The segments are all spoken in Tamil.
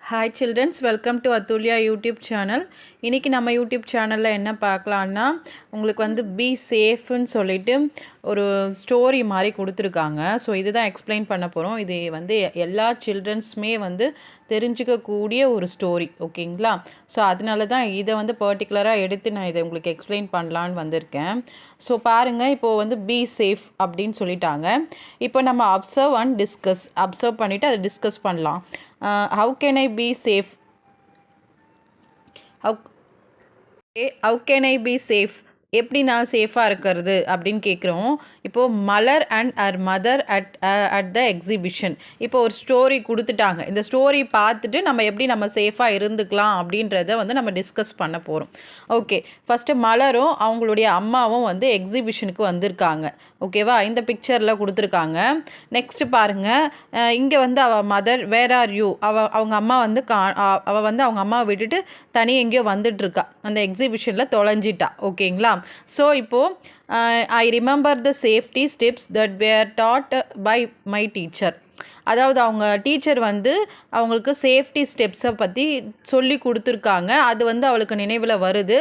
Hi childrens, welcome to Atulya YouTube channel. இன்னைக்கு நம்ம YouTube சேனல்ல என்ன பார்க்கலாம்னா உங்களுக்கு வந்து பி சேஃப்னு சொல்லிட்டு ஒரு ஸ்டோரி மாதிரி கொடுத்துருக்காங்க. ஸோ இதுதான் எக்ஸ்பிளைன் பண்ண போகிறோம். இது வந்து எல்லா சில்ட்ரன்ஸுமே வந்து தெரிஞ்சுக்கக்கூடிய ஒரு ஸ்டோரி, ஓகேங்களா? ஸோ அதனால தான் இதை வந்து பர்டிகுலராக எடுத்து நான் இதை உங்களுக்கு எக்ஸ்பிளைன் பண்ணலான்னு வந்திருக்கேன். ஸோ பாருங்கள், இப்போது வந்து பி சேஃப் அப்படின்னு சொல்லிட்டாங்க. இப்போ நம்ம அப்சர்வ் பண்ணிவிட்டு அதை டிஸ்கஸ் பண்ணலாம். How can I be safe? How can I be safe? எப்படி நான் சேஃபாக இருக்கிறது அப்படின்னு கேட்குறோம். இப்போது Malar and her mother at the exhibition. இப்போ ஒரு ஸ்டோரி கொடுத்துட்டாங்க. இந்த ஸ்டோரி பார்த்துட்டு நம்ம சேஃபாக இருந்துக்கலாம் அப்படின்றத வந்து நம்ம டிஸ்கஸ் பண்ண போகிறோம். ஓகே, ஃபஸ்ட்டு மலரும் அவங்களுடைய அம்மாவும் வந்து எக்ஸிபிஷனுக்கு வந்திருக்காங்க. ஓகேவா? இந்த பிக்சரில் கொடுத்துருக்காங்க. நெக்ஸ்ட்டு பாருங்கள், இங்கே வந்து அவள் மதர் வேர் ஆர் யூ, அவங்க அம்மா வந்து அவள் வந்து அவங்க அம்மாவை விட்டுட்டு தனி எங்கேயோ வந்துட்டுருக்கா, அந்த எக்ஸிபிஷனில் தொலைஞ்சிட்டா. ஓகேங்களா? ஸோ இப்போது I remember the safety steps that were taught by my teacher. அதாவது அவங்க டீச்சர் வந்து அவங்களுக்கு சேஃப்டி ஸ்டெப்ஸை பற்றி சொல்லி கொடுத்துருக்காங்க. அது வந்து அவளுக்கு நினைவில் வருது.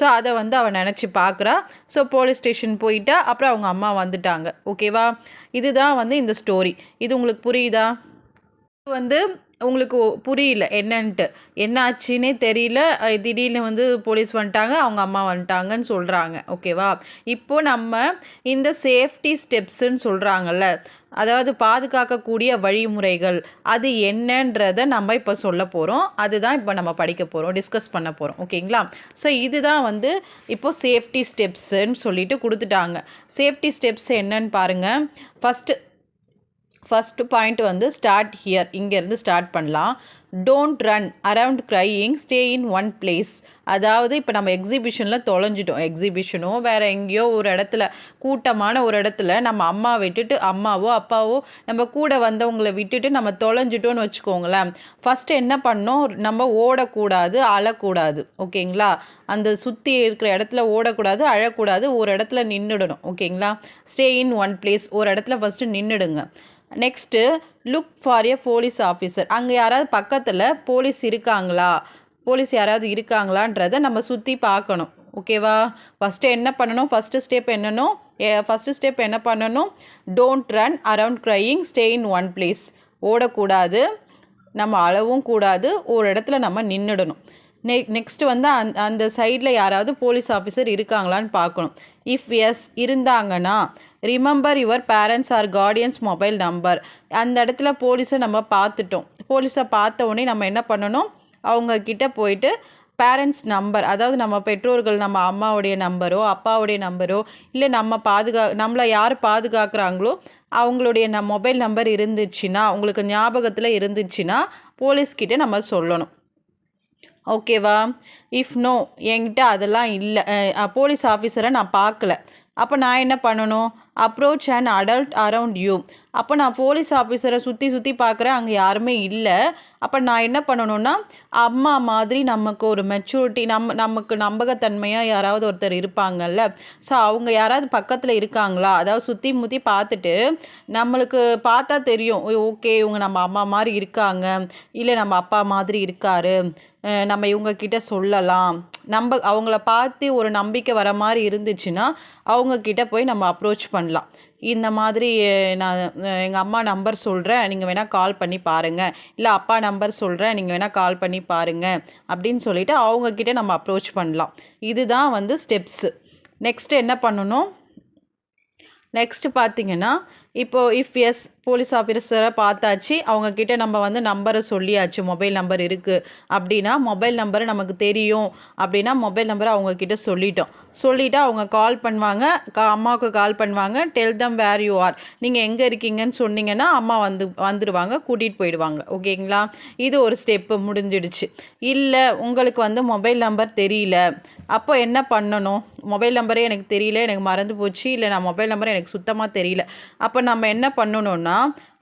ஸோ அதை வந்து அவள் நினச்சி பார்க்குறா. ஸோ போலீஸ் ஸ்டேஷன் போயிட்டா. அப்புறம் அவங்க அம்மா வந்துட்டாங்க. ஓகேவா? இதுதான் வந்து இந்த ஸ்டோரி. இது உங்களுக்கு புரியுதா? வந்து உங்களுக்கு புரியல என்னன்ட்டு, என்ன ஆச்சுன்னே தெரியல. திடீர்னு வந்து போலீஸ் வந்துட்டாங்க, அவங்க அம்மா வந்துட்டாங்கன்னு சொல்கிறாங்க. ஓகேவா? இப்போது நம்ம இந்த சேஃப்டி ஸ்டெப்ஸுன்னு சொல்கிறாங்கல்ல, அதாவது பாதுகாக்கக்கூடிய வழிமுறைகள், அது என்னன்றதை நம்ம இப்போ சொல்ல போகிறோம். அதுதான் இப்போ நம்ம படிக்க போகிறோம், டிஸ்கஸ் பண்ண போகிறோம். ஓகேங்களா? ஸோ இதுதான் வந்து இப்போது சேஃப்டி ஸ்டெப்ஸுன்னு சொல்லிட்டு கொடுத்துட்டாங்க. சேஃப்டி ஸ்டெப்ஸ் என்னன்னு பாருங்கள். ஃபஸ்ட்டு பாயிண்ட் வந்து ஸ்டார்ட் ஹியர், இங்கேருந்து ஸ்டார்ட் பண்ணலாம். Don't run around crying, stay in one place. அதாவது இப்போ நம்ம எக்ஸிபிஷனில் தொலைஞ்சிட்டோம். எக்ஸிபிஷனோ வேறு எங்கேயோ ஒரு இடத்துல, கூட்டமான ஒரு இடத்துல நம்ம அம்மா விட்டுட்டு, அம்மாவோ அப்பாவோ நம்ம கூட வந்தவங்களை விட்டுட்டு நம்ம தொலைஞ்சிட்டோன்னு வச்சுக்கோங்களேன். ஃபஸ்ட்டு என்ன பண்ணோம், நம்ம ஓடக்கூடாது, அழக்கூடாது. ஓகேங்களா? அந்த சுற்றி இருக்கிற இடத்துல ஓடக்கூடாது, அழக்கூடாது, ஒரு இடத்துல நின்றுடணும். ஓகேங்களா? ஸ்டே இன் ஒன் பிளேஸ், ஒரு இடத்துல ஃபஸ்ட்டு நின்றுடுங்க. Next look for a police officer. அங்கே யாராவது பக்கத்தில் போலீஸ் யாராவது இருக்காங்களான்றதை நம்ம சுற்றி பார்க்கணும். ஓகேவா? ஃபஸ்ட்டு என்ன பண்ணணும், ஃபஸ்ட்டு ஸ்டெப் என்ன பண்ணணும், don't run around crying, stay in one place. ஓடக்கூடாது, நம்ம அழவும் கூடாது, ஒரு இடத்துல நம்ம நின்றுடணும். நெக்ஸ்ட்டு வந்து அந்த சைடில் யாராவது போலீஸ் ஆஃபீஸர் இருக்காங்களான்னு பார்க்கணும். இஃப் எஸ் இருந்தாங்கன்னா, remember your parents or guardians mobile number. அந்த இடத்துல போலீஸை நம்ம பார்த்துட்டோம். போலீஸை பார்த்த உடனே நம்ம என்ன பண்ணணும், அவங்கக்கிட்ட போயிட்டு பேரண்ட்ஸ் நம்பர், அதாவது நம்ம பெற்றோர்கள், நம்ம அம்மாவுடைய நம்பரோ அப்பாவுடைய நம்பரோ, இல்லை நம்மளை யார் பாதுகாக்கிறாங்களோ அவங்களுடைய மொபைல் நம்பர் இருந்துச்சுன்னா, உங்களுக்கு ஞாபகத்தில் இருந்துச்சுன்னா போலீஸ்கிட்ட நம்ம சொல்லணும். ஓகேவா? இஃப் நோ, என்கிட்ட அதெல்லாம் இல்லை, போலீஸ் ஆஃபீஸரை நான் பார்க்கல, அப்போ நான் என்ன பண்ணணும், approach and adult around you. அப்போ நான் போலீஸ் ஆஃபீஸரை சுற்றி பார்க்குறேன், அங்கே யாருமே இல்லை. அப்போ நான் என்ன பண்ணணும்னா, அம்மா மாதிரி நமக்கு ஒரு மெச்சூரிட்டி, நமக்கு நம்பகத்தன்மையாக யாராவது ஒருத்தர் இருப்பாங்கல்ல. ஸோ அவங்க யாராவது பக்கத்தில் இருக்காங்களா, அதாவது சுற்றி முற்றி பார்த்துட்டு நம்மளுக்கு பார்த்தா தெரியும், ஓகே இவங்க நம்ம அம்மா மாதிரி இருக்காங்க, இல்லை நம்ம அப்பா மாதிரி இருக்காரு, நம்ம இவங்கக்கிட்ட சொல்லலாம், அவங்கள பார்த்து ஒரு நம்பிக்கை வர மாதிரி இருந்துச்சுன்னா அவங்கக்கிட்ட போய் நம்ம அப்ரோச் பண்ணலாம். இந்த மாதிரி நான் எங்கள் அம்மா நம்பர் சொல்கிறேன், நீங்கள் வேணால் கால் பண்ணி பாருங்கள், இல்லை அப்பா நம்பர் சொல்கிறேன், நீங்கள் வேணால் கால் பண்ணி பாருங்கள் அப்படின்னு சொல்லிவிட்டு அவங்கக்கிட்ட நம்ம அப்ரோச் பண்ணலாம். இதுதான் வந்து ஸ்டெப்ஸு. நெக்ஸ்ட்டு என்ன பண்ணணும், நெக்ஸ்ட்டு பார்த்திங்கன்னா, இப்போது இஃப் எஸ் போலீஸ் ஆஃபீஸரை பார்த்தாச்சு, அவங்கக்கிட்ட நம்ம வந்து நம்பரை சொல்லியாச்சு, மொபைல் நம்பர் இருக்குது அப்படின்னா, மொபைல் நம்பரை நமக்கு தெரியும் அப்படின்னா மொபைல் நம்பரை அவங்கக்கிட்ட சொல்லிவிட்டு அவங்க கால் பண்ணுவாங்க, அம்மாவுக்கு கால் பண்ணுவாங்க. Tell them where you are, நீங்கள் எங்கே இருக்கீங்கன்னு சொன்னீங்கன்னா அம்மா வந்துடுவாங்க, கூட்டிகிட்டு போயிடுவாங்க. ஓகேங்களா? இது ஒரு ஸ்டெப்பு முடிஞ்சிடுச்சு. இல்லை உங்களுக்கு வந்து மொபைல் நம்பர் தெரியல, அப்போ என்ன பண்ணணும், மொபைல் நம்பரே எனக்கு தெரியல, எனக்கு மறந்து போச்சு, இல்லை நான் மொபைல் நம்பரை எனக்கு சுத்தமாக தெரியல, அப்போ நம்ம என்ன பண்ணணும்னா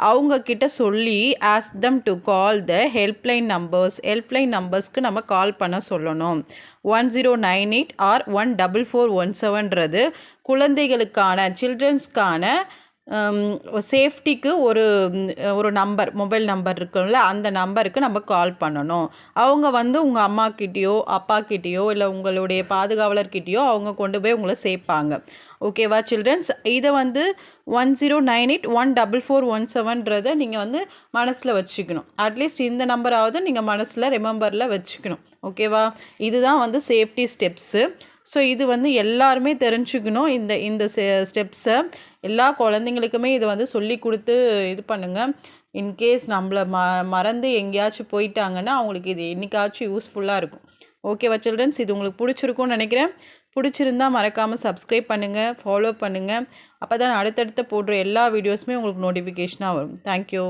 அவங்கக்கிட்ட சொல்லி ask them to call the helpline நம்பர்ஸ்க்கு நம்ம கால் பண்ண சொல்லணும். 1098 ஆர் 14417ன்றது குழந்தைகளுக்கான சில்ட்ரன்ஸ்க்கான சேஃப்டிக்கு ஒரு நம்பர், மொபைல் நம்பர் இருக்குல்ல, அந்த நம்பருக்கு நம்ம கால் பண்ணணும். அவங்க வந்து உங்கள் அம்மாக்கிட்டேயோ அப்பாக்கிட்டேயோ இல்லை உங்களுடைய பாதுகாவலர்கிட்டேயோ அவங்க கொண்டு போய் உங்களை சேர்ப்பாங்க. ஓகேவா சில்ட்ரன்ஸ்? இதை வந்து 1098144117 நீங்கள் வந்து மனசில் வச்சுக்கணும். அட்லீஸ்ட் இந்த நம்பராவது நீங்கள் மனசில் ரிமெம்பரில் வச்சுக்கணும். ஓகேவா? இதுதான் வந்து சேஃப்டி ஸ்டெப்ஸு. ஸோ இது வந்து எல்லாருமே தெரிஞ்சுக்கணும். இந்த ஸ்டெப்ஸை எல்லா குழந்தைங்களுக்குமே இதை வந்து சொல்லி கொடுத்து இது பண்ணுங்கள். இன்கேஸ் நம்மளை மறந்து எங்கேயாச்சும் போயிட்டாங்கன்னா அவங்களுக்கு இது என்றைக்காச்சும் யூஸ்ஃபுல்லாக இருக்கும். ஓகேவா சில்ட்ரன்ஸ்? இது உங்களுக்கு பிடிச்சிருக்கும்னு நினைக்கிறேன். பிடிச்சிருந்தால் மறக்காமல் சப்ஸ்கிரைப் பண்ணுங்கள், ஃபாலோ பண்ணுங்கள். அப்போ தான் அடுத்தடுத்து போடுற எல்லா வீடியோஸுமே உங்களுக்கு நோட்டிஃபிகேஷனாக வரும். தேங்க்யூ.